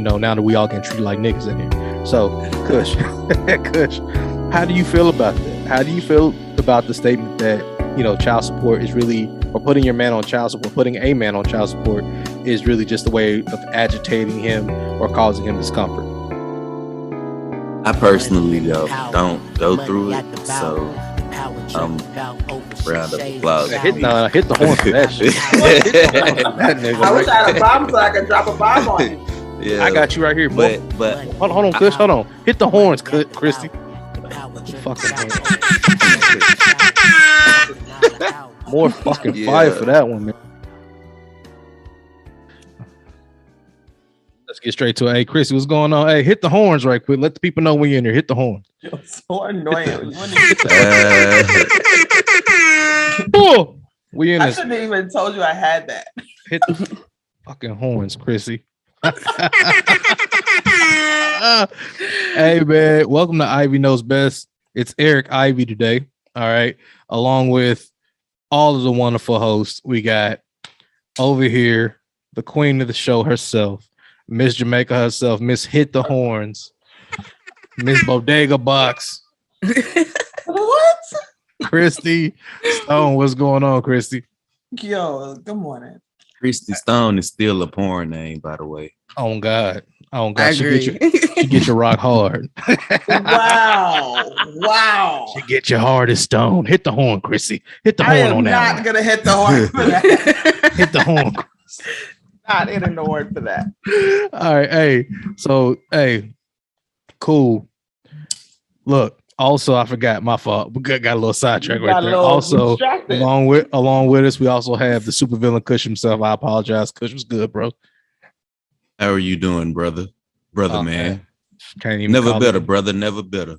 now that we all getting treated like niggas in here. So, Kush, Kush, how do you feel about that? How do you feel about the statement that, child support is really, or putting your man on child support, putting a man on child support is really just a way of agitating him or causing him discomfort? I personally don't go through it, so round of applause. Hit the horn for that shit. I wish I had a bomb so I could drop a bomb on you. Yeah, I got you right here, boy. But hold on, Kush, hold on. Hit the horns, Christy. Fucking more fucking fire for that one, man. Let's get straight to it. Hey, Chrissy, what's going on? Hey, hit the horns right quick. Let the people know when you're in there. Hit the horns. You're so annoying. Oh, we in I this. shouldn't have even told you I had that. Hit the fucking horns, Chrissy. Hey, man. Welcome to Ivy Knows Best. It's Eric Ivy today. All right. Along with all of the wonderful hosts, we got over here the queen of the show herself, Miss Jamaica herself, Miss Hit the Horns, Miss Bodega Box. What? Christy Stone. What's going on, Christy? Yo, good morning. Christy Stone is still a porn name, by the way. Oh God. I agree. She get you rock hard. Wow. She get you hard as stone. Hit the horn, Chrissy. Hit the horn on that. I am not gonna hit the horn for that. Hit the horn. Not hitting the horn for that. All right, hey. So, hey, cool. Look, also, I forgot, my fault. We got a little sidetrack right there. Also, along with us, we also have the supervillain Kush himself. I apologize. Kush was good, bro. How are you doing, brother? Man. Can't even never better, brother. Never better.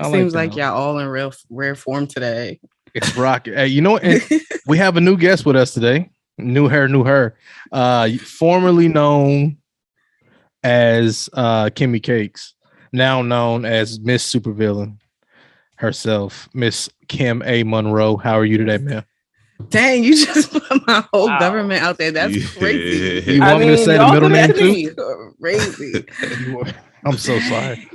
Seems like y'all all in rare form today. It's rocket. Hey, you know what? We have a new guest with us today. New her. Formerly known as Kimmy Cakes, now known as Miss Supervillain herself, Miss Kim A. Monroe. How are you today, man? Dang, you just put my whole government out there. That's crazy. You want me to say the middle name too? Crazy. I'm so sorry.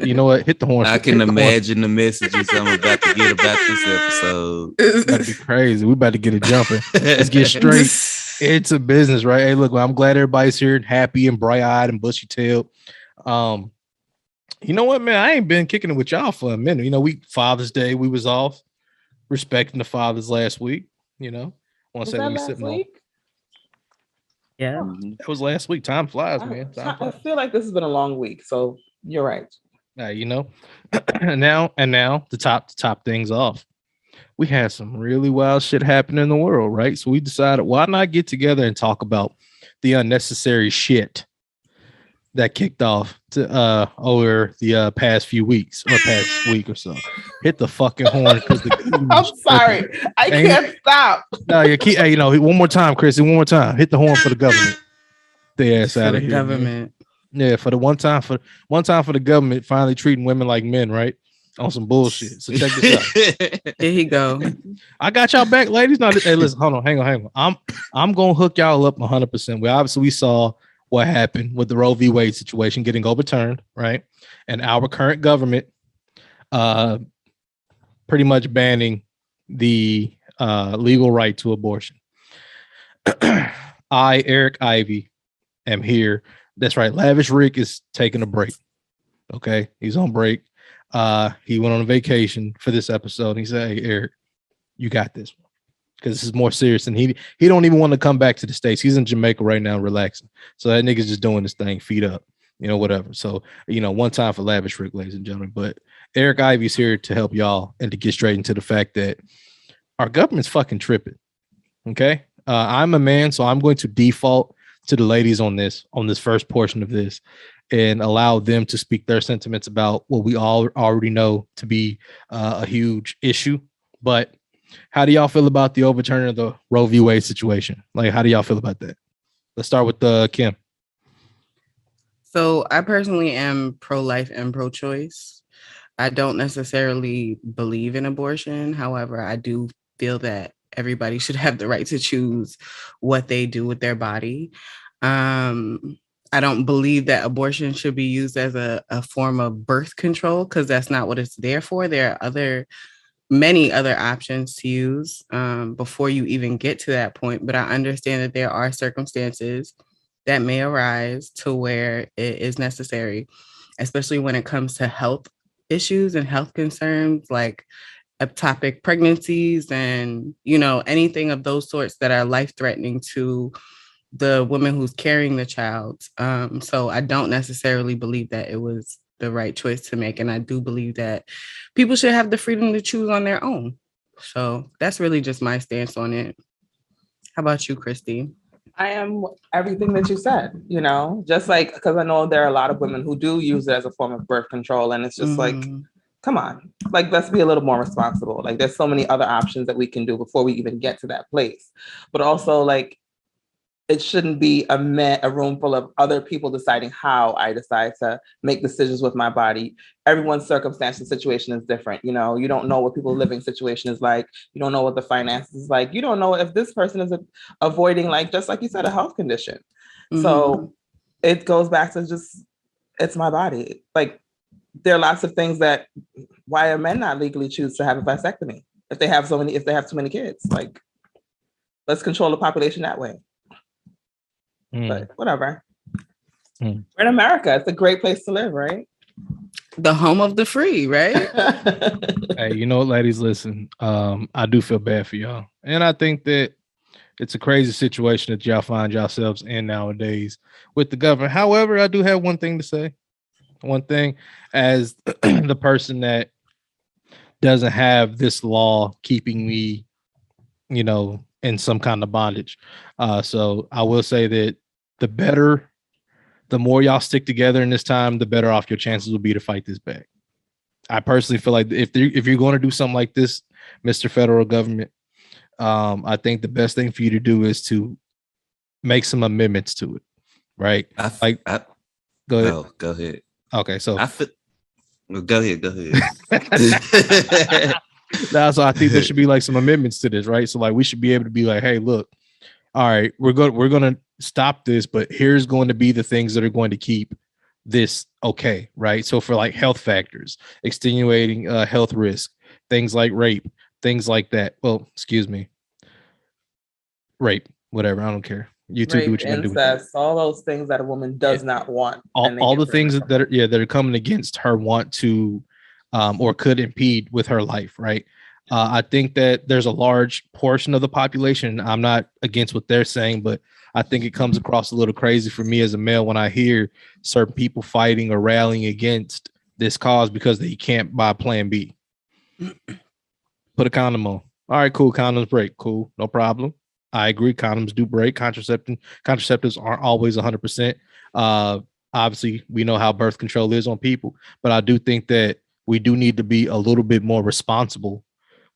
You know what? Hit the horn. I can imagine the messages I'm about to get about this episode. That'd be crazy. We about to get it jumping. Let's get straight. It's a business, right? Hey, look, I'm glad everybody's here and happy and bright-eyed and bushy-tailed. You know what, man? I ain't been kicking it with y'all for a minute. Father's Day, we was off, respecting the fathers last week. Want to say we sitting on. Yeah, that was last week. Time flies, man. I feel like this has been a long week, so you're right. Now to top things off, we had some really wild shit happening in the world, right? So we decided, why not get together and talk about the unnecessary shit that kicked off over the past few weeks or past week or so. Hit the fucking horn because I'm sorry, I can't stop. No, you keep. Hey, one more time, Chrissy. One more time. Hit the horn for the government. The ass out of here. Government. Man. Yeah, for the one time for the government finally treating women like men, right? On some bullshit. So check this out. Here he go. I got y'all back, ladies. No, hey, listen, hold on, hang on. I'm gonna hook y'all up 100%. We saw what happened with the Roe v. Wade situation getting overturned, right? And our current government pretty much banning the legal right to abortion. I, Eric Ivy, am here. That's right. Lavish Rick is taking a break. Okay. He's on break. He went on a vacation for this episode. And he said, hey, Eric, you got this one. Because this is more serious, and he don't even want to come back to the States. He's in Jamaica right now, relaxing. So that nigga's just doing this thing, feet up, whatever. So, one time for Lavish Rick, ladies and gentlemen. But Eric Ivy's here to help y'all and to get straight into the fact that our government's fucking tripping. Okay, I'm a man, so I'm going to default to the ladies on this first portion of this, and allow them to speak their sentiments about what we all already know to be a huge issue, but. How do y'all feel about the overturning of the Roe v. Wade situation? Like, how do y'all feel about that? Let's start with Kim. So I personally am pro-life and pro-choice. I don't necessarily believe in abortion. However, I do feel that everybody should have the right to choose what they do with their body. I don't believe that abortion should be used as a form of birth control, because that's not what it's there for. There are many other options to use before you even get to that point. But I understand that there are circumstances that may arise to where it is necessary, especially when it comes to health issues and health concerns like ectopic pregnancies and, anything of those sorts that are life-threatening to the woman who's carrying the child. So I don't necessarily believe that it was the right choice to make. And I do believe that people should have the freedom to choose on their own. So that's really just my stance on it. How about you, Christy? I am everything that you said, just like, because I know there are a lot of women who do use it as a form of birth control. And it's just like, come on, like, let's be a little more responsible. Like, there's so many other options that we can do before we even get to that place. But also, like, it shouldn't be a room full of other people deciding how I decide to make decisions with my body. Everyone's circumstance and situation is different. You don't know what people's living situation is like. You don't know what the finances is like. You don't know if this person is avoiding, like, just like you said, a health condition. So it goes back to just, it's my body. Like, there are lots of things that, why are men not legally choose to have a vasectomy if they have too many kids? Like, let's control the population that way. But whatever. We're in America. It's a great place to live, right? The home of the free, right? Hey, you know what, ladies, listen, I do feel bad for y'all. And I think that it's a crazy situation that y'all find yourselves in nowadays with the government. However, I do have one thing to say. One thing, as the person that doesn't have this law keeping me, in some kind of bondage. So I will say that the more y'all stick together in this time, the better off your chances will be to fight this back. I personally feel like if you're going to do something like this, Mr. Federal Government, I think the best thing for you to do is to make some amendments to it, right? Go ahead. Oh, go ahead. Okay, so go ahead. So I think there should be like some amendments to this, right? So like we should be able to be like, hey, look, all right, we're going to stop this, but here's going to be the things that are going to keep this okay, right? So for like health factors, extenuating health risk, things like rape, things like that. Well, excuse me, rape, whatever. I don't care. You two do what you do. All those things that a woman does not want. All the things that are coming against her want to, or could impede with her life, right? I think that there's a large portion of the population. I'm not against what they're saying, but I think it comes across a little crazy for me as a male when I hear certain people fighting or rallying against this cause because they can't buy Plan B. Put a condom on. All right, cool. Condoms break. Cool. No problem. I agree. Condoms do break. Contraceptives aren't always 100%. Obviously, we know how birth control is on people, but I do think that we do need to be a little bit more responsible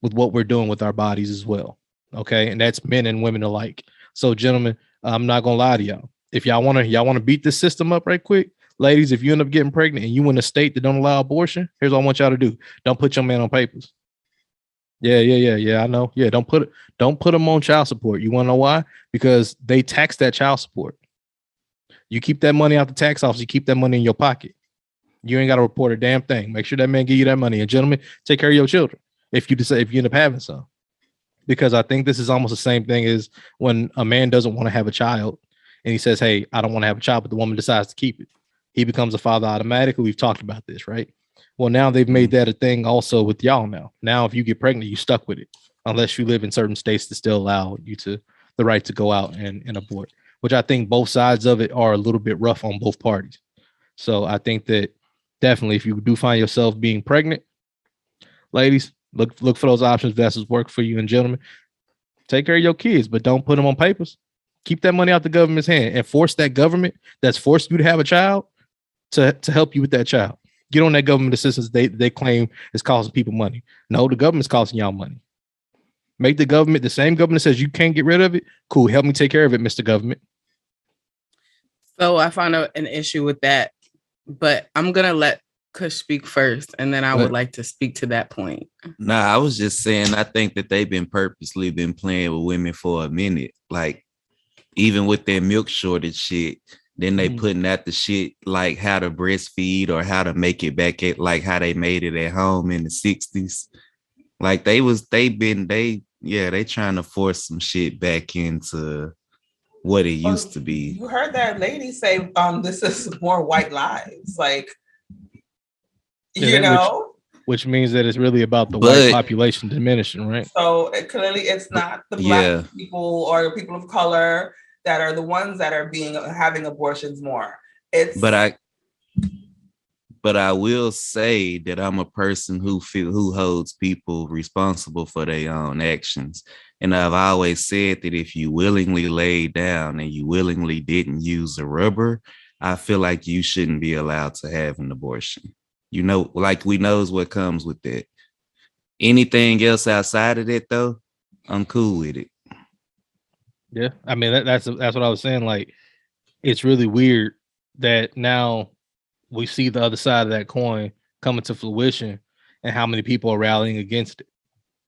with what we're doing with our bodies as well. Okay. And that's men and women alike. So gentlemen, I'm not going to lie to y'all. If y'all want to beat this system up right quick, ladies, if you end up getting pregnant and you in a state that don't allow abortion, here's what I want y'all to do. Don't put your man on papers. Yeah. I know. Yeah. Don't put them on child support. You want to know why? Because they tax that child support. You keep that money out the tax office. You keep that money in your pocket. You ain't got to report a damn thing. Make sure that man give you that money. And gentlemen, take care of your children. If you end up having some, because I think this is almost the same thing as when a man doesn't want to have a child and he says, hey, I don't want to have a child, but the woman decides to keep it. He becomes a father automatically. We've talked about this, right? Well, now they've made that a thing also with y'all now. Now, if you get pregnant, you stuck with it, unless you live in certain states that still allow you the right to go out and abort, which I think both sides of it are a little bit rough on both parties. So I think that definitely if you do find yourself being pregnant, ladies, look for those options. That's what's work for you. And gentlemen, take care of your kids, but don't put them on papers. Keep that money out the government's hand and force that government that's forced you to have a child to help you with that child. Get on that government assistance they claim is costing people money. No, the government's costing y'all money. Make the government, the same government says you can't get rid of it. Cool. Help me take care of it, Mr. Government. So I found an issue with that, but I'm going to let Kush speak first, and then I would like to speak to that point. Nah, I was just saying, I think that they've been purposely been playing with women for a minute. Like, even with their milk shortage shit, Then they putting out the shit like how to breastfeed or how to make it back at like how they made it at home in the 60s. Like they trying to force some shit back into what it used to be. You heard that lady say, this is more white lives. Like, you know? Which means that it's really about the white population diminishing, right? So clearly it's not the black people or the people of color that are the ones that are having abortions more. But I will say that I'm a person who holds people responsible for their own actions. And I've always said that if you willingly laid down and you willingly didn't use a rubber, I feel like you shouldn't be allowed to have an abortion. You know, like we knows what comes with that. Anything else outside of that, though, I'm cool with it. Yeah, I mean that's what I was saying. Like, it's really weird that now we see the other side of that coin coming to fruition, and how many people are rallying against it.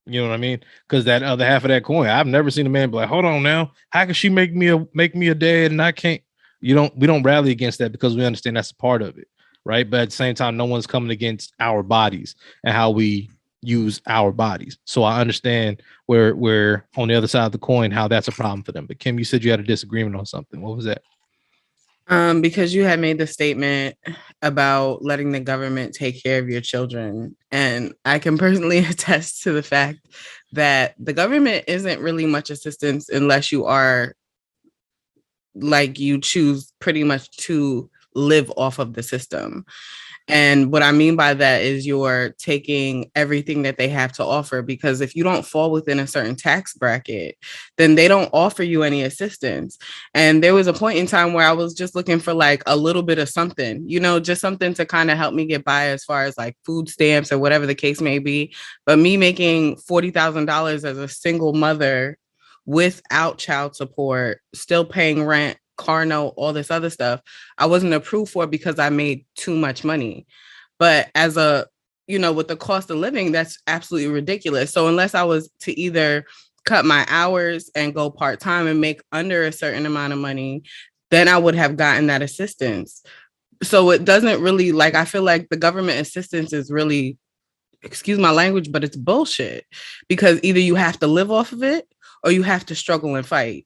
You know what I mean? Because that other half of that coin, I've never seen a man be like, "Hold on now, how can she make me a dad and I can't?" We don't rally against that because we understand that's a part of it, right? But at the same time, no one's coming against our bodies and how we use our bodies. So I understand where on the other side of the coin, how that's a problem for them. But Kim, you said you had a disagreement on something. What was that? Because you had made the statement about letting the government take care of your children. And I can personally attest to the fact that the government isn't really much assistance unless you are like you choose pretty much to live off of the system. And what I mean by that is you're taking everything that they have to offer, because if you don't fall within a certain tax bracket, then they don't offer you any assistance. And there was a point in time where I was just looking for like a little bit of something, just something to kind of help me get by as far as like food stamps or whatever the case may be. But me making $40,000 as a single mother without child support, still paying rent, car note, all this other stuff, I wasn't approved for because I made too much money. But as with the cost of living, that's absolutely ridiculous. So unless I was to either cut my hours and go part-time and make under a certain amount of money, then I would have gotten that assistance. So it doesn't really, like, I feel like the government assistance is really, excuse my language, but it's bullshit, because either you have to live off of it or you have to struggle and fight.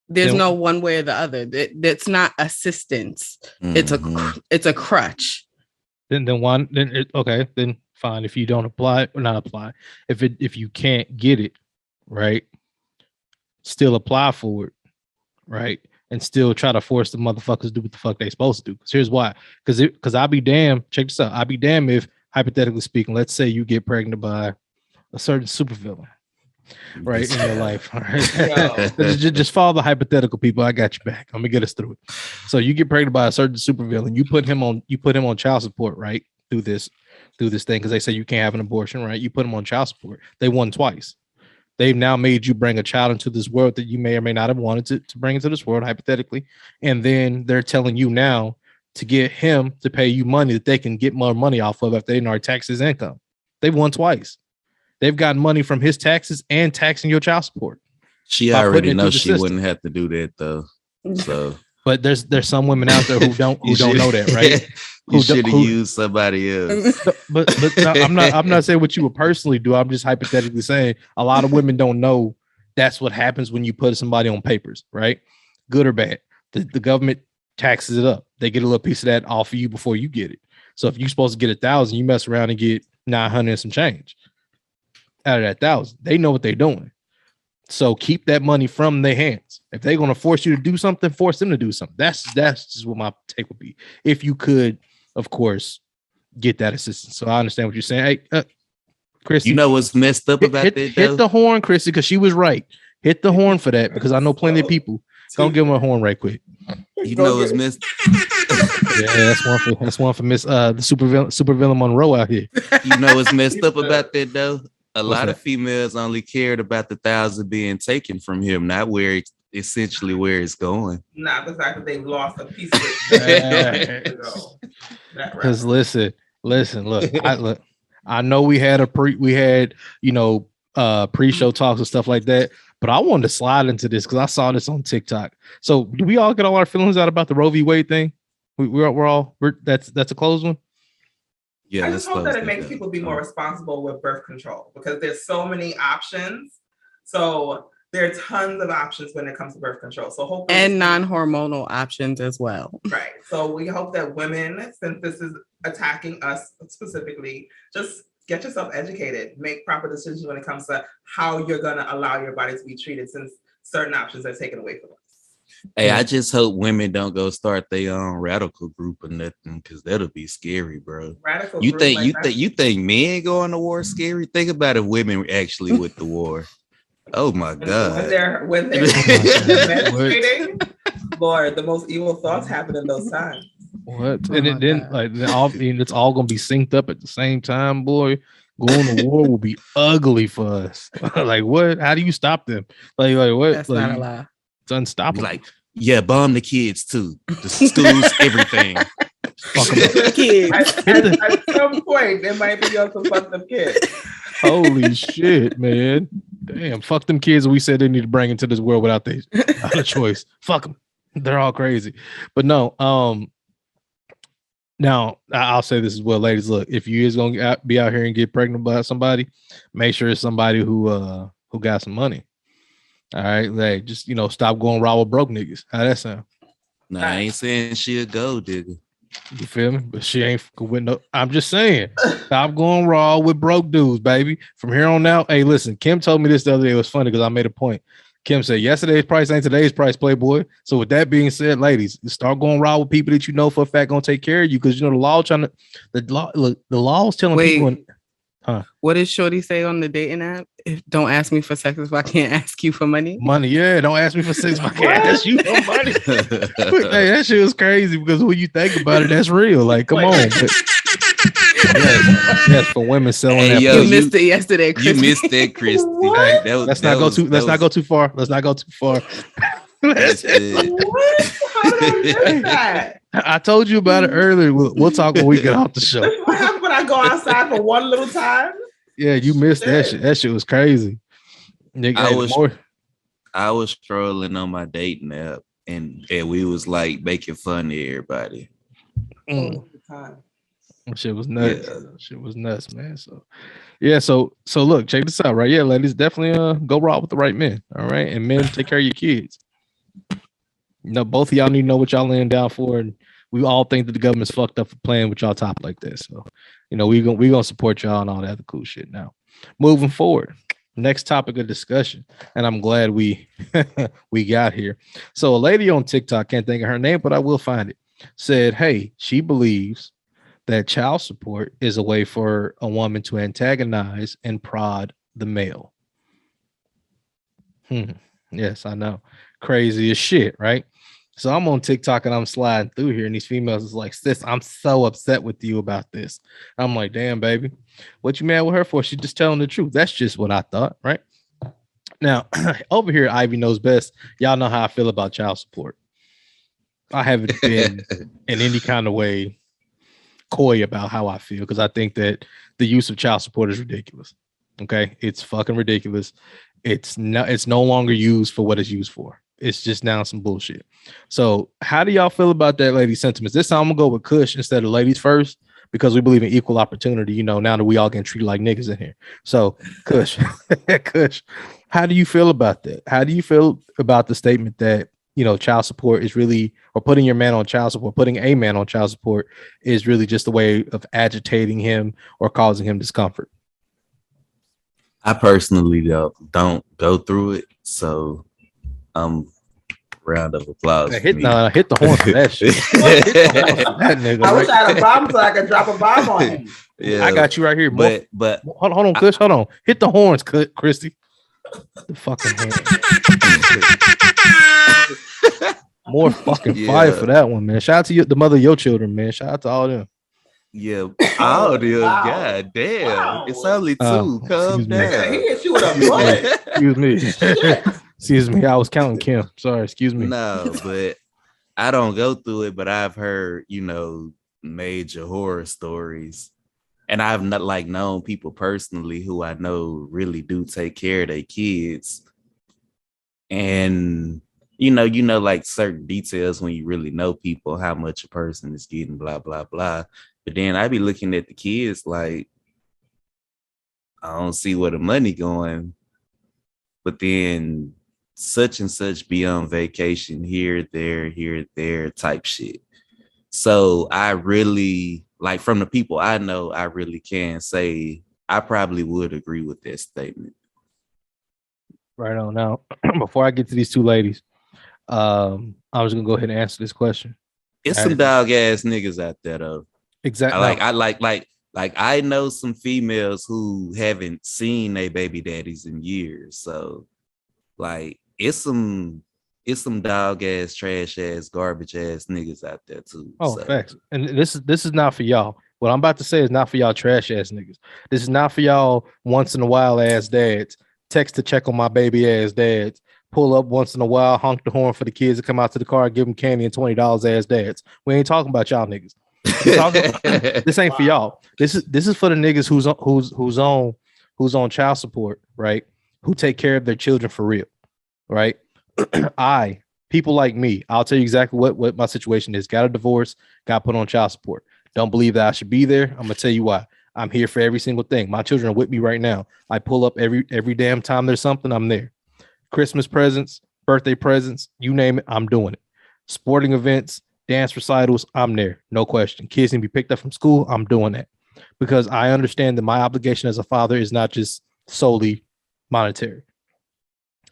There's no one way or the other. That's not assistance. Mm-hmm. It's a crutch. Then fine. If you don't apply or not apply, if you can't get it, right, still apply for it, right, and still try to force the motherfuckers to do what the fuck they supposed to do. Because here's why. Because I'd be damned. Check this out. I'd be damned if, hypothetically speaking, let's say you get pregnant by a certain supervillain. Right, in your life. All right. Just follow the hypothetical, people. I got you back. I'm gonna get us through it. So you get pregnant by a certain supervillain. You put him on child support, right? Through this thing, because they say you can't have an abortion, right? You put him on child support. They won twice. They've now made you bring a child into this world that you may or may not have wanted to bring into this world, hypothetically. And then they're telling you now to get him to pay you money that they can get more money off of if they didn't already tax his income. They've won twice. They've gotten money from his taxes and taxing your child support. She already knows she wouldn't have to do that though. So, but there's some women out there who don't know that, right? You should have used somebody else. But no, I'm not saying what you would personally do. I'm just hypothetically saying a lot of women don't know that's what happens when you put somebody on papers, right? Good or bad. The government taxes it up. They get a little piece of that off of you before you get it. So if you're supposed to get 1,000, you mess around and get 900 and some change out of that 1,000. They know what they're doing. So keep that money from their hands. If they're going to force you to do something, force them to do something. That's just what my take would be. If you could, of course, get that assistance. So I understand what you're saying. Hey, Chrissy, you know what's messed up about that? Hit the horn, Chrissy, because she was right. Hit the horn for that, because I know plenty of people. Don't give them a horn right quick. You know what's messed. Yeah, that's one for Miss the supervillain Monroe out here. You know what's messed up about that though? A lot of females only cared about the 1,000 being taken from him, not essentially where it's going. Not the fact that they've lost a piece of it. Because listen, look, I know we had pre-show talks and stuff like that. But I wanted to slide into this because I saw this on TikTok. So do we all get all our feelings out about the Roe v. Wade thing? That's a closed one. Yeah, I just hope that it makes people be more responsible with birth control because there's so many options. So there are tons of options when it comes to birth control. So hopefully, and non-hormonal options as well. Right. So we hope that women, since this is attacking us specifically, just get yourself educated, make proper decisions when it comes to how you're going to allow your body to be treated since certain options are taken away from us. Hey, I just hope women don't go start their own radical group or nothing, because that'll be scary, bro. Radical you group think like you think men going to war scary? Think about if women actually with the war. Oh my God. When they're menstruating, Lord, the most evil thoughts happen in those times. What? And it then it's all gonna be synced up at the same time, boy. Going to war will be ugly for us. Like what? How do you stop them? Like what? That's not a lie. It's unstoppable. Like, yeah, bomb the kids too. The schools, everything. Fuck them kids. At some point, there might be some fuck them kids. Holy shit, man. Damn, fuck them kids we said they need to bring into this world without a choice. Fuck them. They're all crazy. But no, now I'll say this as well, ladies. Look, if you is gonna be out here and get pregnant by somebody, make sure it's somebody who got some money. All right, like just stop going raw with broke niggas. How that sound? Nah, I ain't saying she a gold digger. You feel me? But she ain't with no. I'm just saying, stop going raw with broke dudes, baby. From here on out, hey, listen. Kim told me this the other day. It was funny because I made a point. Kim said, "Yesterday's price ain't today's price, Playboy." So with that being said, ladies, start going raw with people that you know for a fact gonna take care of you, because the law the law is telling people. What did Shorty say on the dating app? Don't ask me for sex if I can't ask you for money. Money, yeah. Don't ask me for sex if I can't ask you for money. Hey, that shit was crazy because when you think about it, that's real. Like, come on. But, yes, for women selling that. You missed it yesterday, Christy. You missed that, Christy. Hey, let's not go too far. Let's not go too far. That's it. How did I miss that? I told you about it earlier. We'll talk when we get off the show. What happens when I go outside for one little time? Yeah, you missed that shit. That shit was crazy. Nigga, I was strolling on my dating app and we was like making fun of everybody. Shit was nuts. Yeah. Shit was nuts, man. So yeah, so look, check this out, right? Yeah, ladies, definitely go raw with the right men. All right. And men, take care of your kids. Both of y'all need to know what y'all laying down for, and we all think that the government's fucked up for playing with y'all top like this. So, we gonna support y'all and all that other cool shit. Now, moving forward, next topic of discussion, and I'm glad we got here. So, a lady on TikTok, can't think of her name, but I will find it, said, "Hey, she believes that child support is a way for a woman to antagonize and prod the male." Yes, I know, crazy as shit, right? So I'm on TikTok and I'm sliding through here, and these females is like, "Sis, I'm so upset with you about this." I'm like, "Damn, baby, what you mad with her for? She's just telling the truth." That's just what I thought, right? Now, over here, Ivy Knows Best. Y'all know how I feel about child support. I haven't been in any kind of way coy about how I feel, because I think that the use of child support is ridiculous. Okay, it's fucking ridiculous. It's no longer used for what it's used for. It's just now some bullshit. So how do y'all feel about that lady sentiments? This time I'm gonna go with Kush instead of ladies first, because we believe in equal opportunity, now that we all getting treated like niggas in here. So Kush, how do you feel about that? How do you feel about the statement that, child support is really, or putting your man on child support, putting a man on child support is really just a way of agitating him or causing him discomfort? I personally don't go through it, so round of applause. Hit the horn for that shit. That nigga, I wish I had a bomb so I could drop a bomb on him. Yeah, I got you right here, but hold on, Kush, hold on. Hit the horns, Christy. The fucking horn. More fucking fire for that one, man. Shout out to you, the mother of your children, man. Shout out to all them. Yeah, all them. Wow. God damn, wow. It's only two. Calm down. He hit you with a bullet. Excuse me. Excuse me. I was counting Kim. Sorry. Excuse me. No, but I don't go through it. But I've heard, major horror stories And I've not like known people personally who I know really do take care of their kids. And like certain details when you really know people, how much a person is getting, blah, blah, blah. But then I be looking at the kids like, I don't see where the money going. But then such and such be on vacation here, there type shit. So I really, like, from the people I know, I really can say I probably would agree with that statement. Right on. Now, before I get to these two ladies, I was gonna go ahead and answer this question. It's some dog ass niggas out there though. Exactly. I know some females who haven't seen their baby daddies in years. So like it's some dog ass, trash ass, garbage ass niggas out there too. Oh, so. Facts. And this is not for y'all. What I'm about to say is not for y'all trash ass niggas. This is not for y'all once in a while ass dads. Text to check on my baby ass dads. Pull up once in a while, honk the horn for the kids to come out to the car, give them candy and $20 ass dads. We ain't talking about y'all niggas. This ain't for y'all. This is for the niggas who's on child support, right? Who take care of their children for real, right? People like me, I'll tell you exactly what my situation is. Got a divorce, got put on child support. Don't believe that I should be there. I'm gonna tell you why. I'm here for every single thing. My children are with me right now. I pull up every damn time there's something, I'm there. Christmas presents, birthday presents, you name it, I'm doing it. Sporting events, dance recitals, I'm there. No question. Kids can be picked up from school, I'm doing that. Because I understand that my obligation as a father is not just solely monetary.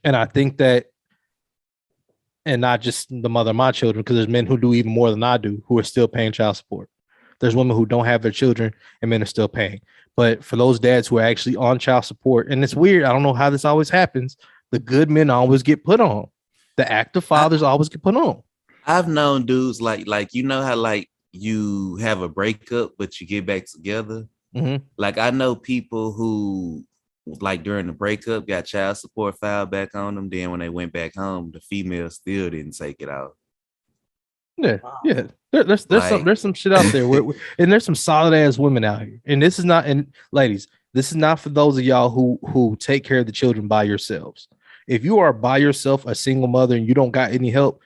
And I think that, and not just the mother of my children, because there's men who do even more than I do who are still paying child support. There's women who don't have their children and men are still paying. But for those dads who are actually on child support, and it's weird, I don't know how this always happens, the good men always get put on. The active fathers always get put on. I've known dudes like you know how like you have a breakup but you get back together. Mm-hmm. Like I know people who like during the breakup got child support filed back on them. Then when they went back home, the female still didn't take it out. Yeah, yeah. There's some shit out there, and there's some solid ass women out here. And this is not, and ladies, this is not for those of y'all who take care of the children by yourselves. If you are by yourself, a single mother, and you don't got any help,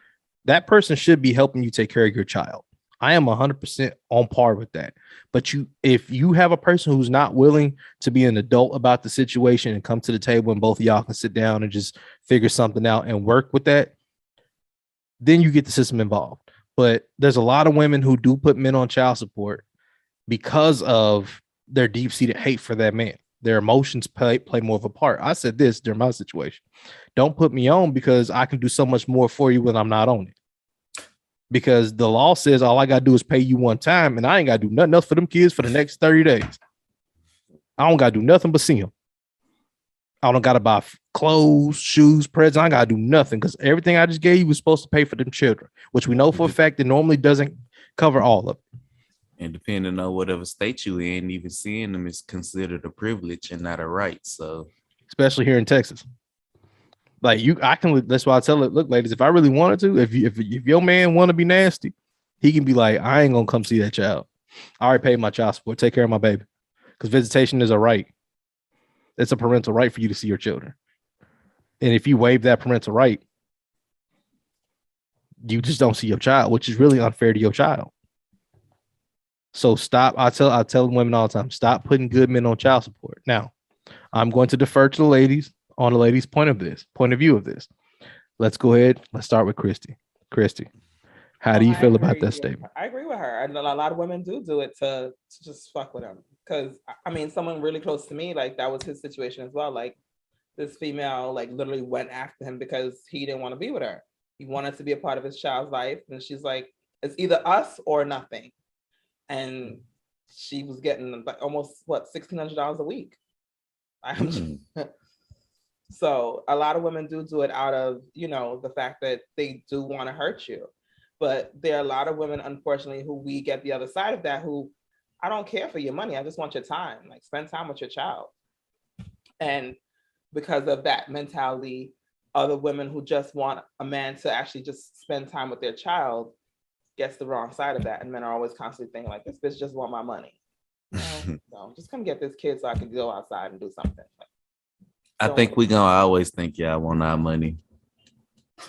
that person should be helping you take care of your child. I am 100% on par with that. But if you have a person who's not willing to be an adult about the situation and come to the table and both of y'all can sit down and just figure something out and work with that, then you get the system involved. But there's a lot of women who do put men on child support because of their deep-seated hate for that man. Their emotions play more of a part. I said this during my situation. Don't put me on because I can do so much more for you when I'm not on it. Because the law says all I got to do is pay you one time, and I ain't got to do nothing else for them kids for the next 30 days. I don't got to do nothing but see them. I don't got to buy clothes, shoes, presents. I got to do nothing because everything I just gave you was supposed to pay for them children, which we know for a fact it normally doesn't cover all of it. And depending on whatever state you in, even seeing them is considered a privilege and not a right. So, especially here in Texas, like that's why I tell it. Look, ladies, if I really wanted to, if your man want to be nasty, he can be like, I ain't gonna come see that child. I already paid my child support. Take care of my baby, because visitation is a right. It's a parental right for you to see your children. And if you waive that parental right, you just don't see your child, which is really unfair to your child. So stop. I tell women all the time, stop putting good men on child support. Now, I'm going to defer to the ladies on the ladies' point of view of this. Let's go ahead. Let's start with Christy. Christy, how do you feel about that statement? I agree with her. And a lot of women do it to just fuck with them. Because I mean, someone really close to me, like that was his situation as well. Like this female, like literally went after him because he didn't want to be with her. He wanted to be a part of his child's life, and she's like, it's either us or nothing. And she was getting like almost $1,600 a week. So a lot of women do it out of, the fact that they do want to hurt you. But there are a lot of women, unfortunately, who we get the other side of that, who I don't care for your money. I just want your time. Like spend time with your child. And because of that mentality, other women who just want a man to actually just spend time with their child gets the wrong side of that. And men are always constantly thinking like, this bitch just want my money. So just come get this kid so I can go outside and do something. I think we gonna always think y'all want our money.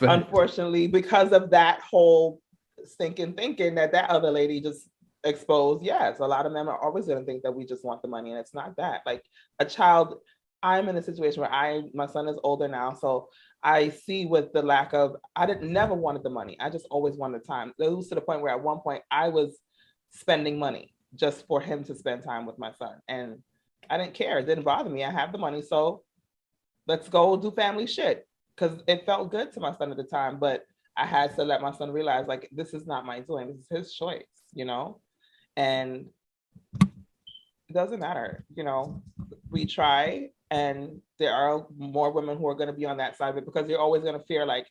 Unfortunately, because of that whole stinking thinking that other lady just exposed, yes, a lot of men are always going to think that we just want the money, and it's not that. Like a child, I'm in a situation where my son is older now, so I see with the lack of, never wanted the money. I just always wanted time. It was to the point where at one point I was spending money just for him to spend time with my son, and I didn't care. It didn't bother me. I have the money, so let's go do family shit, because it felt good to my son at the time. But I had to let my son realize, like, this is not my doing. This is his choice, you know? And it doesn't matter, you know? We try, and there are more women who are going to be on that side of it, because you're always going to fear, like,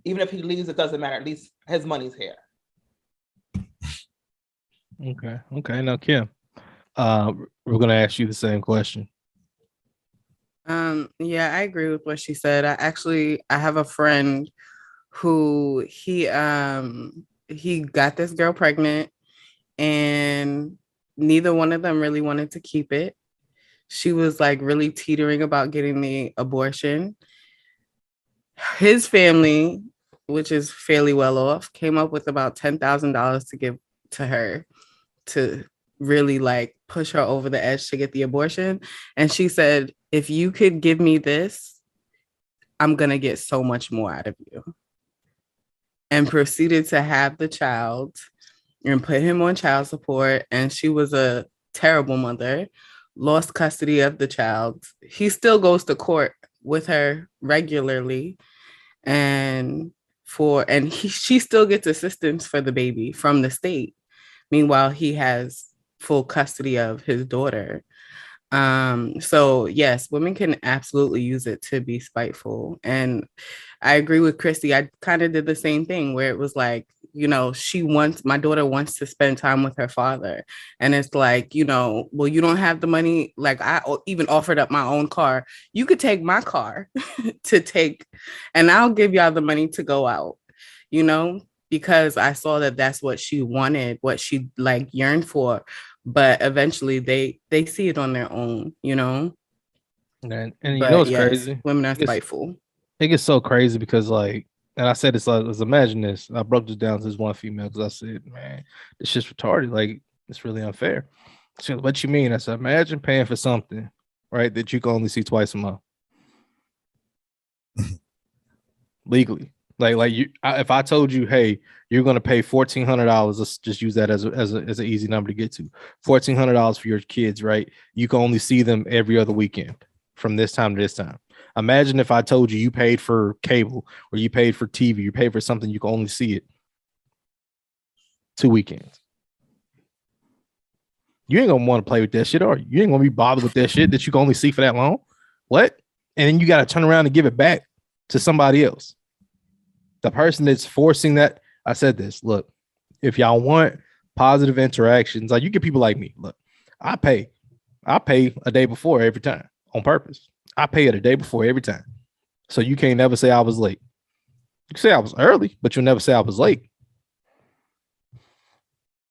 even if he leaves, it doesn't matter. At least his money's here. Okay. Now, Kim, we're going to ask you the same question. Yeah, I agree with what she said. I have a friend who he got this girl pregnant, and neither one of them really wanted to keep it. She was like really teetering about getting the abortion. His family, which is fairly well off, came up with about $10,000 to give to her to really like push her over the edge to get the abortion. And she said, if you could give me this, I'm going to get so much more out of you. And proceeded to have the child and put him on child support. And she was a terrible mother, lost custody of the child. He still goes to court with her regularly. And she still gets assistance for the baby from the state. Meanwhile, he has full custody of his daughter. So yes, women can absolutely use it to be spiteful. And I agree with Christy. I kind of did the same thing where it was like, you know, my daughter wants to spend time with her father. And it's like, you know, well, you don't have the money. Like I even offered up my own car. You could take my car and I'll give y'all the money to go out, you know, because I saw that that's what she wanted, what she like yearned for. But eventually they see it on their own, you know. And you know what's crazy? Women are spiteful. It gets so crazy because, like, and I said this, like, let's imagine this. I broke this down to this one female because I said, man, this shit's retarded. Like, it's really unfair. She said, what you mean? I said, imagine paying for something, right, that you can only see twice a month. Legally. Like if I told you, hey, you're going to pay $1,400, let's just use that as an easy number to get to. $1,400 for your kids, right? You can only see them every other weekend from this time to this time. Imagine if I told you paid for cable or you paid for TV, you paid for something you can only see it 2 weekends. You ain't gonna want to play with that shit, are you? You ain't gonna be bothered with that shit that you can only see for that long. What? And then you got to turn around and give it back to somebody else. The person that's forcing that, I said this, look, if y'all want positive interactions, like you get people like me, look, I pay a day before every time on purpose. I pay it a day before every time. So you can't never say I was late. You can say I was early, but you'll never say I was late.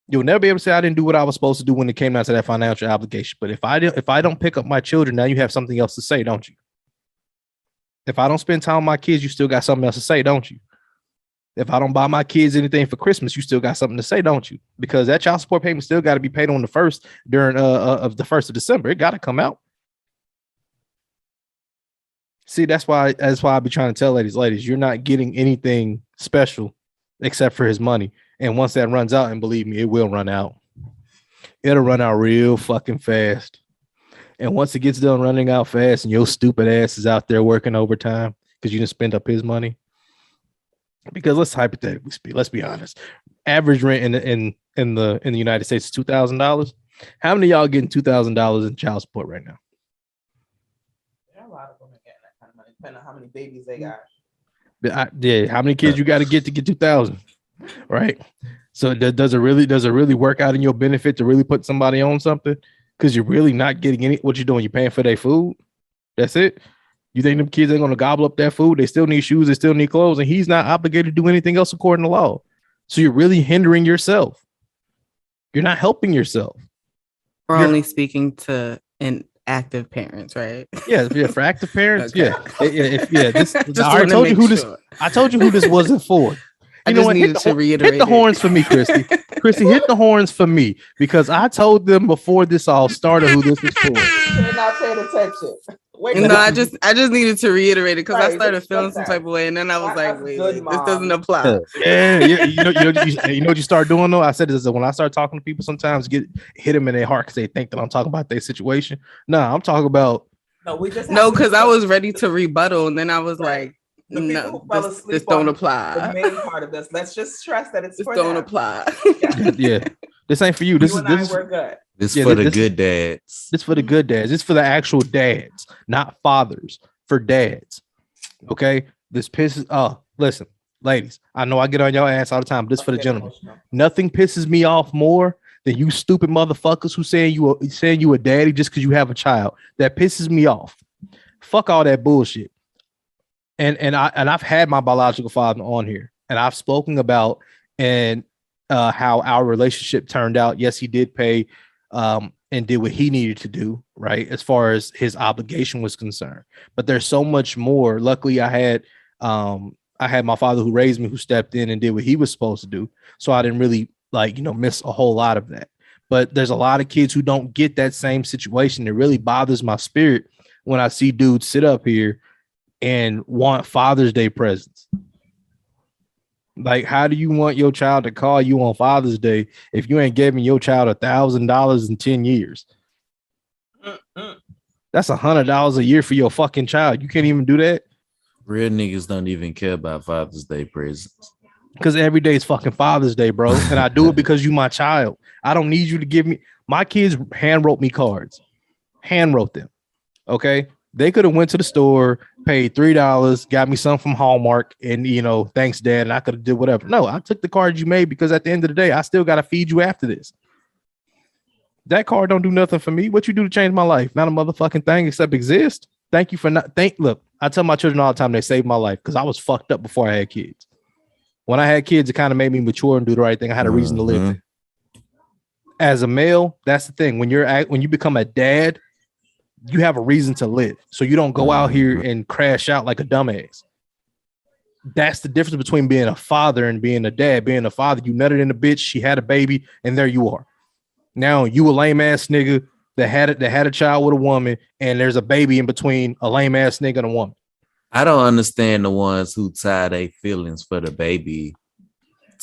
You'll never be able to say I didn't do what I was supposed to do when it came down to that financial obligation. But if I don't pick up my children, now you have something else to say, don't you? If I don't spend time with my kids, you still got something else to say, don't you? If I don't buy my kids anything for Christmas, you still got something to say, don't you? Because that child support payment still got to be paid on the first during of the 1st of December. It got to come out. See, that's why I be trying to tell ladies, you're not getting anything special except for his money. And once that runs out, and believe me, it will run out. It'll run out real fucking fast. And once it gets done running out fast and your stupid ass is out there working overtime because you didn't spend up his money. Because let's hypothetically speak, let's be honest. Average rent in the United States is $2,000. How many of y'all getting $2,000 in child support right now? There are a lot of women getting that kind of money, depending on how many babies they got. How many kids you got to get 2,000? Right. So does it really work out in your benefit to really put somebody on something? Because you're really not getting any. What you doing? You paying for their food? That's it. You think them kids ain't gonna gobble up that food? They still need shoes. They still need clothes, and he's not obligated to do anything else according to law. So you're really hindering yourself. You're not helping yourself. We're only speaking to inactive parents, right? Yeah, for active parents, Okay. This Just I already wanna told you make who this. sure. I told you who this wasn't for. I You know just what? needed to reiterate hit the horns for me, Christy. Christy, hit the horns for me because I told them before this all started who this was for. They're not paying attention. Wait, No, I just needed to reiterate it because I Right, started respect feeling some that. type of way, and then I was That's like, wait, good, this Mom. doesn't apply. Yeah. You know what you start doing though? I said this is when I start talking to people, sometimes hit them in their heart because they think that I'm talking about their situation. No, I'm talking about. No, we just No, because I was ready to rebuttal, and then I was Right. like, The people no, who fell asleep this don't on apply. The main part of this. Let's just stress that it's This for don't them. apply. Yeah, this ain't for you. This You is and this I, we're good. This Yeah, for the this- good dads. This for the good dads. It's for the actual dads, not fathers. For dads. Okay. This pisses. Oh, listen, ladies. I know I get on your ass all the time, but this for the gentlemen. Nothing pisses me off more than you stupid motherfuckers who saying you a daddy just because you have a child. That pisses me off. Fuck all that bullshit. And I've had my biological father on here, and I've spoken about how our relationship turned out. Yes, he did pay and did what he needed to do, right, as far as his obligation was concerned. But there's so much more. Luckily, I had my father who raised me, who stepped in and did what he was supposed to do. So I didn't really miss a whole lot of that. But there's a lot of kids who don't get that same situation. It really bothers my spirit when I see dudes sit up here and want Father's Day presents. Like, how do you want your child to call you on Father's Day if you ain't giving your child $1,000 in 10 years? That's $100 a year for your fucking child. You can't even do that. Real niggas don't even care about Father's Day presents. Because every day is fucking Father's Day, bro. And I do it because you my child. I don't need you to give me. My kids hand wrote me cards. Hand wrote them. Okay. They could have went to the store, paid $3, got me some from Hallmark, and thanks, Dad. And I could have did whatever. No, I took the card you made because at the end of the day, I still gotta feed you after this. That card don't do nothing for me. What you do to change my life? Not a motherfucking thing except exist. Thank you for not look, I tell my children all the time they saved my life because I was fucked up before I had kids. When I had kids, it kind of made me mature and do the right thing. I had a reason to live. As a male, that's the thing. When you become a dad, you have a reason to live. So you don't go out here and crash out like a dumbass. That's the difference between being a father and being a dad. Being a father, you nutted in a bitch, she had a baby, and there you are. Now you a lame ass nigga that had a child with a woman, and there's a baby in between a lame ass nigga and a woman. I don't understand the ones who tie their feelings for the baby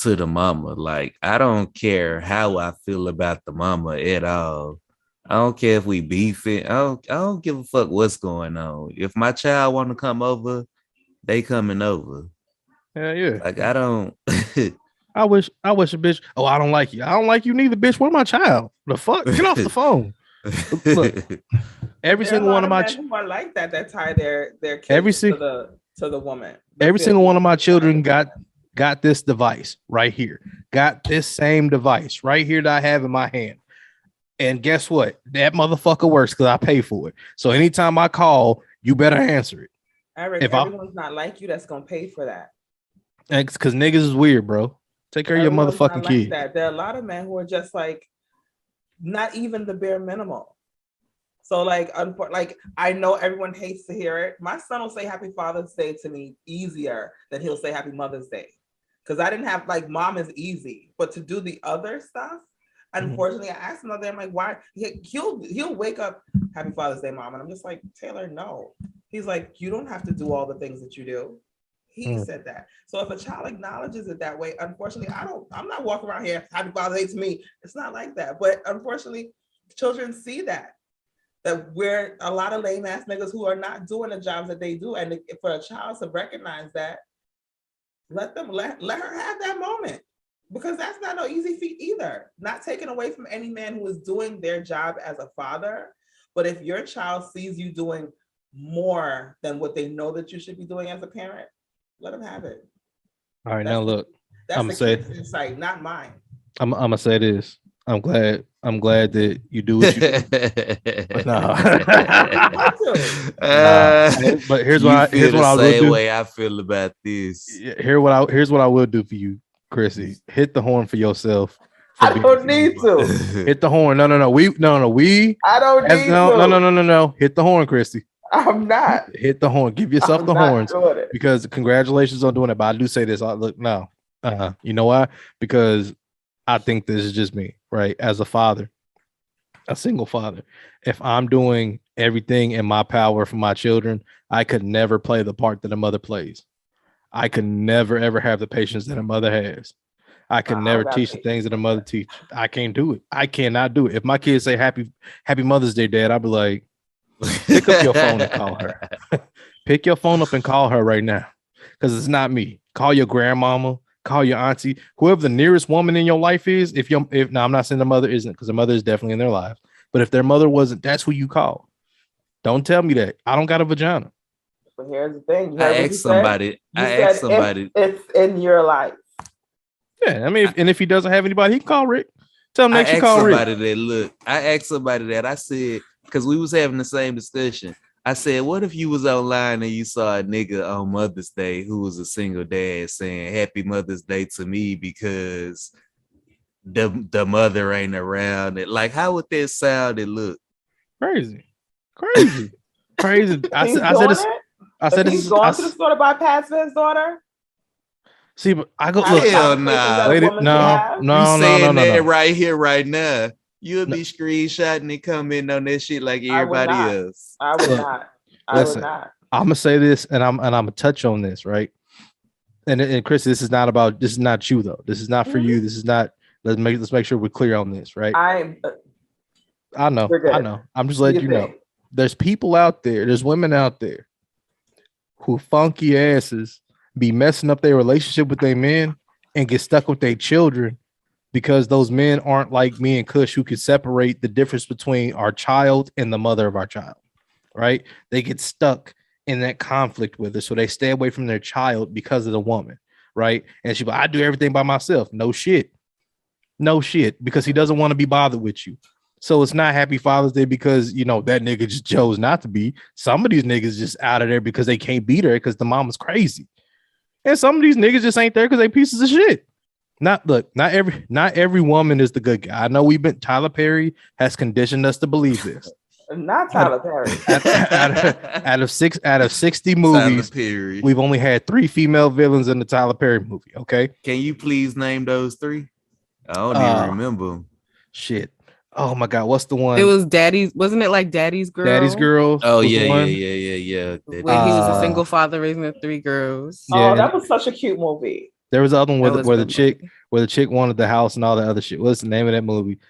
to the mama. Like, I don't care how I feel about the mama at all. I don't care if we beefing. I don't give a fuck what's going on. If my child want to come over, they coming over. Yeah. Like, I don't. I wish a bitch. Oh, I don't like you. I don't like you neither, bitch. Where's my child? The fuck? Get off the phone. Look, every single one of my men who are like that tie their kids to the woman. Every single one of my children got this device right here. Got this same device right here that I have in my hand. And guess what? That motherfucker works because I pay for it. So anytime I call, you better answer it. Eric, if everyone's not like you, that's gonna pay for that. Because niggas is weird, bro. Take care of your motherfucking kid. There are a lot of men who are just like not even the bare minimum. So like I know everyone hates to hear it. My son will say Happy Father's Day to me easier than he'll say Happy Mother's Day. Because I didn't have mom is easy, but to do the other stuff. Unfortunately, I asked him the other day, I'm like, why? He'll wake up, Happy Father's Day, Mom. And I'm just like, Taylor, no. He's like, you don't have to do all the things that you do. He said that. So if a child acknowledges it that way, unfortunately, I'm not walking around here, Happy Father's Day to me. It's not like that. But unfortunately, children see that we're a lot of lame ass niggas who are not doing the jobs that they do. And for a child to recognize that, let her have that moment. Because that's not no easy feat either. Not taken away from any man who is doing their job as a father. But if your child sees you doing more than what they know that you should be doing as a parent, let them have it. All right, now look. I'm gonna say insight, not mine. I'm gonna say this. I'm glad that you do what you do. But but here's what I'll go do. Way I feel about this. Here's what I will do for you, Chrissy. Hit the horn for yourself I don't need to. Hit the horn. No. We. I don't need to. No. Hit the horn, Christy. I'm not. Hit the horn. Give yourself I'm the not horns doing it. because congratulations on doing it. But I do say this. Look, no. You know why? Because I think this is just me, right? As a father, a single father. If I'm doing everything in my power for my children, I could never play the part that a mother plays. I could never, ever have the patience that a mother has. I could never teach the things that a mother teaches. I can't do it. I cannot do it. If my kids say happy Mother's Day, Dad, I'll be like, pick up your phone and call her. Pick your phone up and call her right now. Because it's not me. Call your grandmama, call your auntie, whoever the nearest woman in your life is. If now I'm not saying the mother isn't, because the mother is definitely in their lives. But if their mother wasn't, that's who you call. Don't tell me that. I don't got a vagina. But here's the thing. I asked somebody. It's in your life. Yeah, I mean, and if he doesn't have anybody, he can call Rick. Tell him that you call Rick. I asked somebody that. I said, because we was having the same discussion. I said, what if you was online and you saw a nigga on Mother's Day who was a single dad saying Happy Mother's Day to me because the mother ain't around? Like, how would that sound and look? Crazy. I said he's going to the store to buy pads for his daughter. See, but I go look. Hell nah. No. Right here, right now. You'll be screenshotting and commenting on that shit like everybody else. I would not. I'm gonna say this, and I'm gonna touch on this, right? And Chris, this is not you though. This is not for you. This is not. Let's make sure we're clear on this, right? I know. I'm just letting you know. There's people out there. There's women out there who funky asses be messing up their relationship with their men and get stuck with their children because those men aren't like me and Kush who can separate the difference between our child and the mother of our child, right? They get stuck in that conflict with us, so they stay away from their child because of the woman, right? And she's like, I do everything by myself. No shit, because he doesn't want to be bothered with you. So it's not Happy Father's Day because, you know, that nigga just chose not to be. Some of these niggas just out of there because they can't be there because the mama's crazy. And some of these niggas just ain't there because they pieces of shit. Not every woman is the good guy. I know Tyler Perry has conditioned us to believe this. Not Tyler Perry. Out of 60 movies, we've only had 3 female villains in the Tyler Perry movie. Okay. Can you please name those 3? I don't even remember. Shit. Oh my God, what's the one? It was Daddy's. Wasn't it like Daddy's Girl? Daddy's Girl. Oh yeah. Where he was a single father raising the 3 girls. Oh, that was such a cute movie. There was the other one where the chick wanted the house and all the other shit. What's the name of that movie?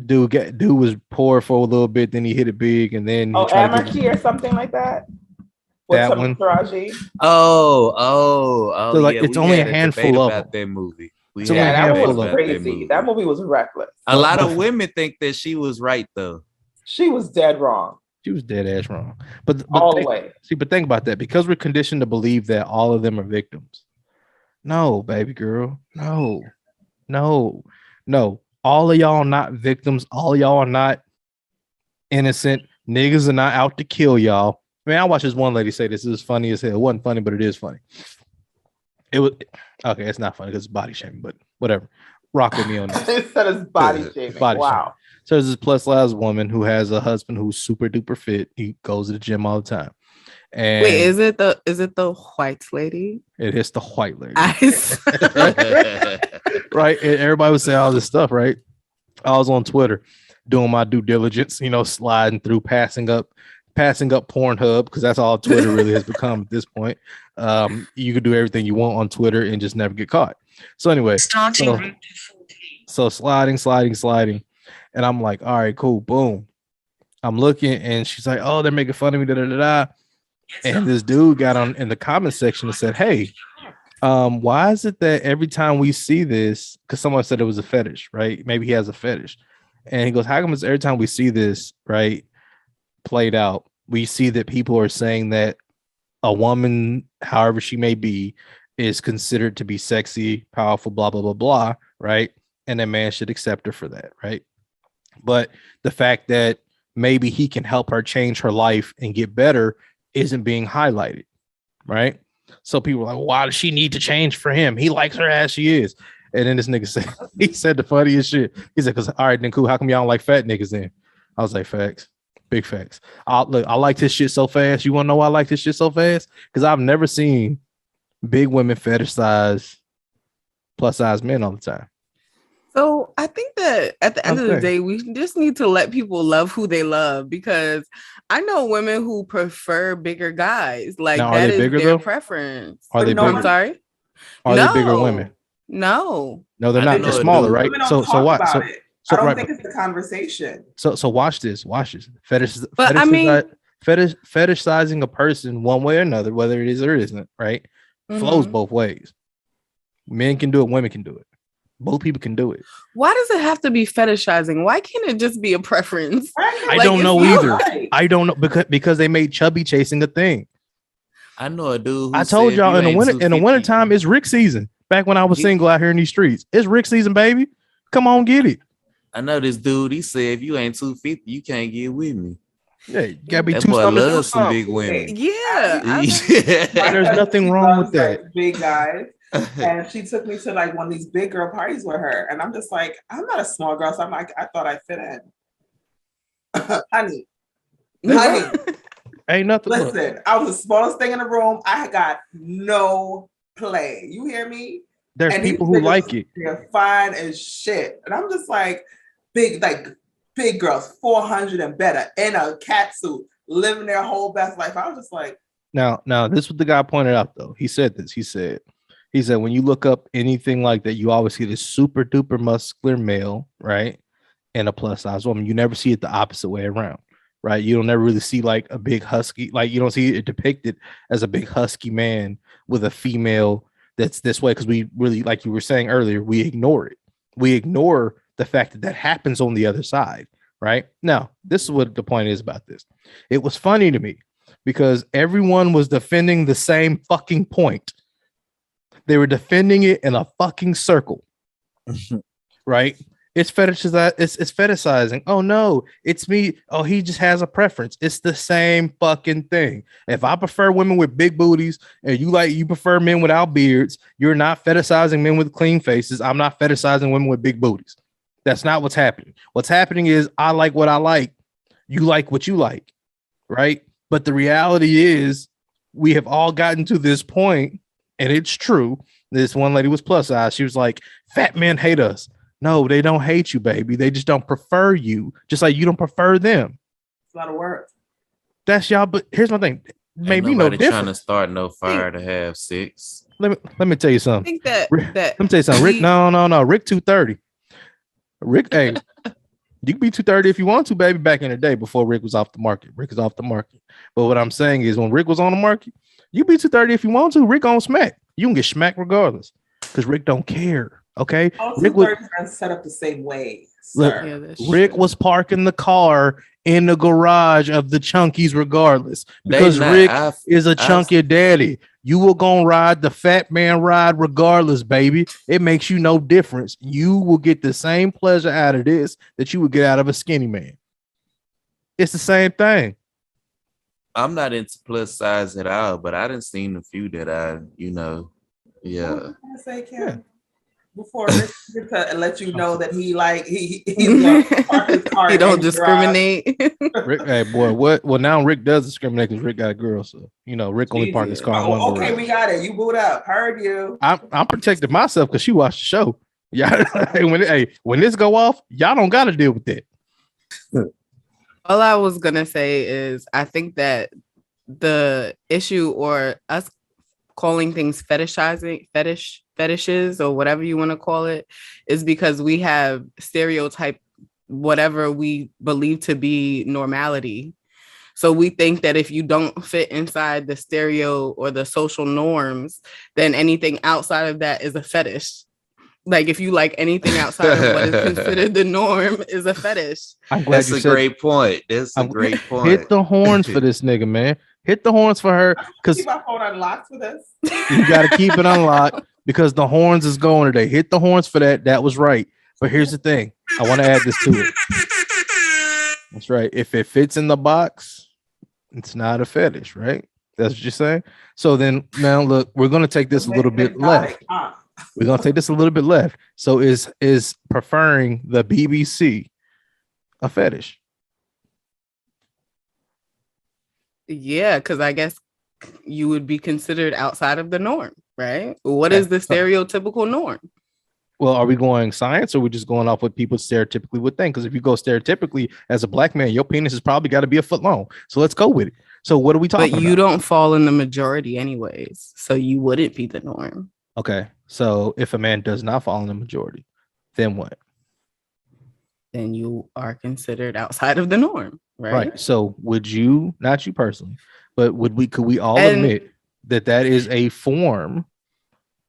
Dude was poor for a little bit, then he hit it big, and then Anarchy or something like that. That one. Oh, so like it's only a handful of that movie. That was crazy. That movie was reckless. A lot of women think that she was right though. She was dead wrong. She was dead ass wrong. But all the way. See, but think about that. Because we're conditioned to believe that all of them are victims. No, baby girl. No. All of y'all not victims. All of y'all are not innocent. Niggas are not out to kill y'all. I mean, I watched this one lady say this. It was funny as hell. It wasn't funny, but it is funny. It was okay. It's not funny because it's body shaming, but whatever. Rock with me on this. It said it's body shaming. Wow. So there's this plus size woman who has a husband who's super duper fit. He goes to the gym all the time. And wait, is it the white lady? It is the white lady. Right. And everybody was saying all this stuff, right? I was on Twitter doing my due diligence, sliding through, passing up Pornhub, because that's all Twitter really has become at this point. You could do everything you want on Twitter and just never get caught. So anyway, so sliding. And I'm like, all right, cool, boom. I'm looking and she's like, oh, they're making fun of me, da-da-da-da. And this dude got on in the comment section and said, hey, why is it that every time we see this, because someone said it was a fetish, right? Maybe he has a fetish. And he goes, how come it's every time we see this, right, played out, we see that people are saying that a woman, however she may be, is considered to be sexy, powerful, blah, blah, blah, blah, right? And a man should accept her for that, right? But the fact that maybe he can help her change her life and get better isn't being highlighted, right? So people are like, why does she need to change for him? He likes her as she is. And then this nigga said, he said the funniest shit. He said, "Cause all right, then cool. How come y'all don't like fat niggas then?" I was like, "Facts, big facts." I like this shit so fast. You want to know why I like this shit so fast? Because I've never seen big women fetishize plus size men all the time. So I think that at the end of the day, we just need to let people love who they love, because I know women who prefer bigger guys. Like, now, that is bigger, their though? preference. Are they bigger? I'm sorry. Are they bigger women? No, they're not. They're smaller, right? So what? So I don't think it's the conversation. So watch this. Fetishizing a person one way or another, whether it is or isn't, right? Flows both ways. Men can do it. Women can do it. Both people can do it. Why does it have to be fetishizing? Why can't it just be a preference? I don't know either. I don't know because they made chubby chasing a thing. I know a dude. I told y'all in the wintertime it's Rick season. Back when I was single out here in these streets, it's Rick season, baby. Come on, get it. I know this dude. He said, if you ain't 250, you can't get with me. Yeah, you gotta be that two. Boy love some big women. Yeah, there's nothing wrong with that. Like big guys. And she took me to like one of these big girl parties with her, and I'm just like, I'm not a small girl, so I'm like, I thought I fit in. honey, ain't nothing. Listen, I was the smallest thing in the room. I got no play. You hear me? There's people who like it. They're fine as shit, and I'm just like, big girls, 400 and better, in a cat suit, living their whole best life. I was just like, now, this is what the guy pointed out though. He said this. He said, when you look up anything like that, you always see this super duper muscular male, right? And a plus size woman. You never see it the opposite way around, right? You don't never really see like a big husky, like you don't see it depicted as a big husky man with a female that's this way. Because we really, like you were saying earlier, we ignore it. We ignore the fact that happens on the other side, right? Now, this is what the point is about this. It was funny to me because everyone was defending the same fucking point. They were defending it in a fucking circle, right? It's fetishizing. It's fetishizing. Oh no, it's me. Oh, he just has a preference. It's the same fucking thing. If I prefer women with big booties and you prefer men without beards, you're not fetishizing men with clean faces. I'm not fetishizing women with big booties. That's not what's happening. What's happening is I like what I like. You like what you like, right? But the reality is we have all gotten to this point. And it's true. This one lady was plus size. She was like, fat men hate us. No, they don't hate you, baby. They just don't prefer you. Just like you don't prefer them. It's a lot of work. That's y'all. But here's my thing. Maybe no different. Trying to start no fire to have sex. Let me tell you something. I think let me tell you something. Rick, no. Rick 230. Rick, hey, you can be 230 if you want to, baby. Back in the day before Rick was off the market. Rick is off the market. But what I'm saying is when Rick was on the market, you be 230 if you want to. Rick on smack. You can get smacked regardless because Rick don't care. Okay. Rick was set up the same way. Look, Rick was parking the car in the garage of the Chunkies regardless because Rick is a chunky daddy. You will gonna ride the fat man ride regardless, baby. It makes you no difference. You will get the same pleasure out of this that you would get out of a skinny man. It's the same thing. I'm not into plus size at all, but I done seen a few that yeah. Before Rick to let you know that he don't discriminate. Rick, hey boy, what? Well, now Rick does discriminate because Rick got a girl, so Rick only parked his car. Okay, we got it. You boot up. Heard you. I'm protecting myself because she watched the show. Yeah, when this go off, y'all don't got to deal with that. All I was gonna say is I think that the issue or us calling things fetishes or whatever you want to call it is because we have stereotype whatever we believe to be normality. So we think that if you don't fit inside the stereo or the social norms, then anything outside of that is a fetish. Like if you like anything outside of what is considered the norm is a fetish. I'm glad That's a great point. That's a great point. Hit the horns for this nigga, man. Hit the horns for her because keep my phone unlocked for this. You got to keep it unlocked because the horns is going today. Hit the horns for that. That was right. But here's the thing. I want to add this to it. That's right. If it fits in the box, it's not a fetish, right? That's what you're saying. So then now look, we're going to take this a little bit left. We're gonna take this a little bit left. So is preferring the BBC a fetish? Yeah, because I guess you would be considered outside of the norm, right? What is the stereotypical norm? Well, are we going science or are we just going off what people stereotypically would think? Because if you go stereotypically as a black man, your penis has probably got to be a foot long. So let's go with it. So what are we talking about? But you don't fall in the majority anyways. So you wouldn't be the norm. Okay. So if a man does not fall in the majority, then what? Then you are considered outside of the norm, right? Right. So would you, not you personally, but could we all admit that is a form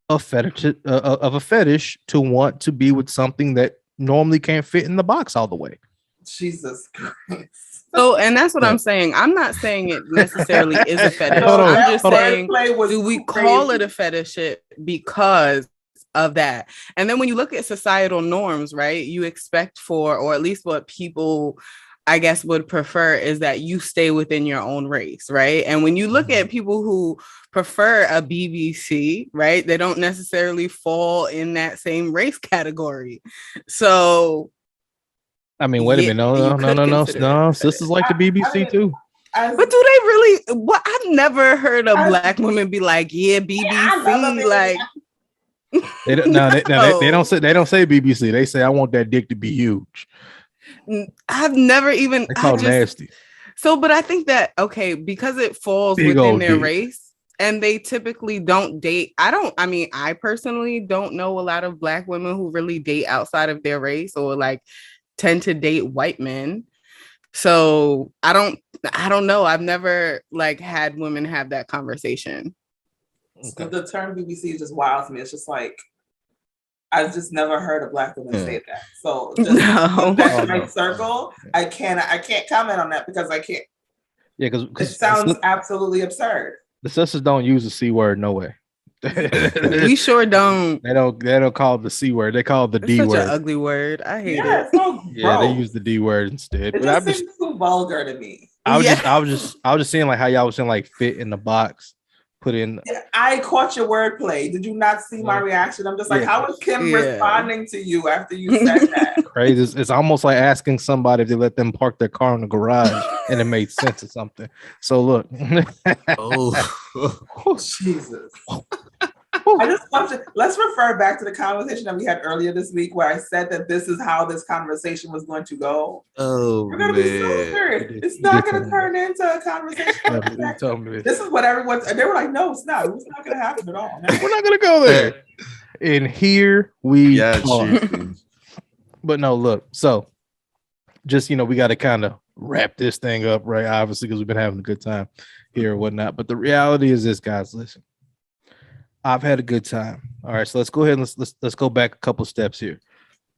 of a fetish to want to be with something that normally can't fit in the box all the way? Jesus Christ. So, and that's what I'm saying. I'm not saying it necessarily is a fetish. I'm just saying, do we call it a fetish because of that? And then when you look at societal norms, right, you expect for, or at least what people, I guess, would prefer is that you stay within your own race, right? And when you look at people who prefer a BBC, right, they don't necessarily fall in that same race category. So, I mean, wait a minute, no. Sisters like the BBC too. But do they really? What? I've never heard a black woman be like, "Yeah, BBC." Like, they don't. No, they don't say BBC. They say, "I want that dick to be huge." I've never even. They call nasty. So, but I think that because it falls within their race, and they typically don't date. I personally don't know a lot of black women who really date outside of their race or like tend to date white men. So I don't know. I've never like had women have that conversation. So the term BBC just wild to me. It's just like I've just never heard a black woman say that. So just that right circle, I can't comment on that because I can't. Yeah, because it sounds absolutely absurd. The sisters don't use the C word, no way. We sure don't. They don't call it the C word. They call it the D word. Such an ugly word. I hate it. It's so yeah, they use the D word instead. It just seems too vulgar to me. I was just seeing like how y'all was saying like fit in the box, put in. I caught your wordplay. Did you not see my reaction? I'm just like, how is Kim responding to you after you said that? Crazy. It's almost like asking somebody if they let them park their car in the garage and it made sense or something. So look. Oh, Jesus. I just want to let's refer back to the conversation that we had earlier this week where I said that this is how this conversation was going to go. Oh, we're gonna be so serious. It's not gonna turn into a conversation. This is what everyone's they were like, no, it's not. It's not gonna happen at all. We're not gonna go there. And here we are. But no, look, so just we got to kind of wrap this thing up, right? Obviously, because we've been having a good time here or whatnot. But the reality is this, guys, listen. I've had a good time. All right, so let's go ahead and let's go back a couple steps here.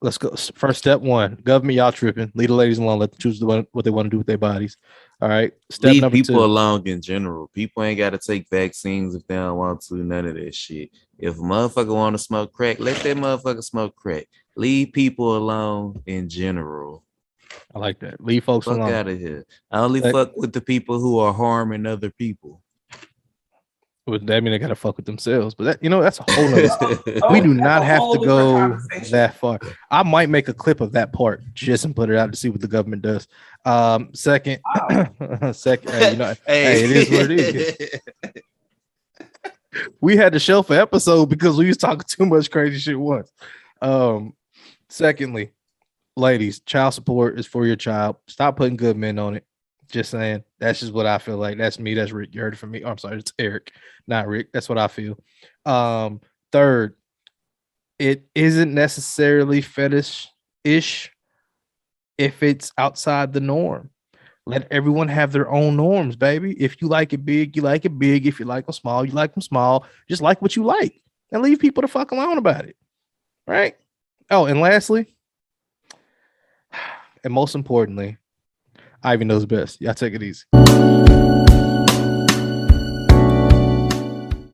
Let's go. First step one, government, y'all tripping. Leave the ladies alone. Let them choose what they want to do with their bodies. All right. Leave people alone in general. People ain't got to take vaccines if they don't want to. None of that shit. If a motherfucker want to smoke crack, let that motherfucker smoke crack. Leave people alone in general. I like that. Leave folks alone. Fuck out of here. I only fuck with the people who are harming other people. Would that mean they gotta fuck with themselves? But that that's a whole nother stuff. We do not have to go that far. I might make a clip of that part just and put it out to see what the government does. Second, hey, it is what it is. We had to shelf an episode because we was talking too much crazy shit once. Secondly, ladies, child support is for your child. Stop putting good men on it. Just saying. That's just what I feel like. That's me. That's Rick. You heard it from me. Oh, I'm sorry. It's Eric, not Rick. That's what I feel. Third, it isn't necessarily fetish-ish if it's outside the norm. Let everyone have their own norms, baby. If you like it big, you like it big. If you like them small, you like them small. Just like what you like and leave people the fuck alone about it. Right? Oh, and lastly, and most importantly, Ivy knows best. Y'all take it easy.